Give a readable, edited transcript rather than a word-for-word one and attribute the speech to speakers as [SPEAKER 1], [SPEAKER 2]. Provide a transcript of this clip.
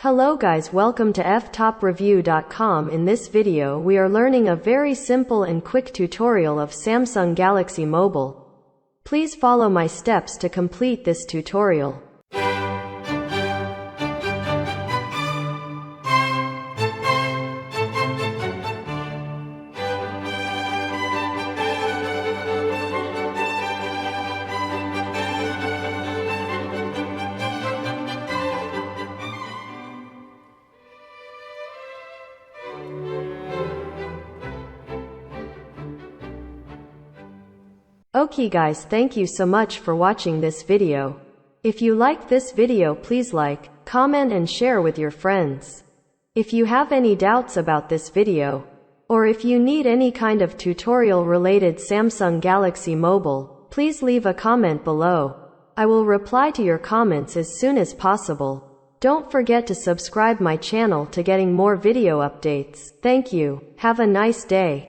[SPEAKER 1] Hello guys, welcome to Ftopreview.com. In this video we are learning a very simple and quick tutorial of Samsung Galaxy Mobile. Please follow my steps to complete this tutorial. Okay guys, thank you so much for watching this video. If you like this video, please like, comment and share with your friends. If you have any doubts about this video, or if you need any kind of tutorial related Samsung Galaxy Mobile, please leave a comment below. I will reply to your comments as soon as possible. Don't forget to subscribe my channel to getting more video updates. Thank you. Have a nice day.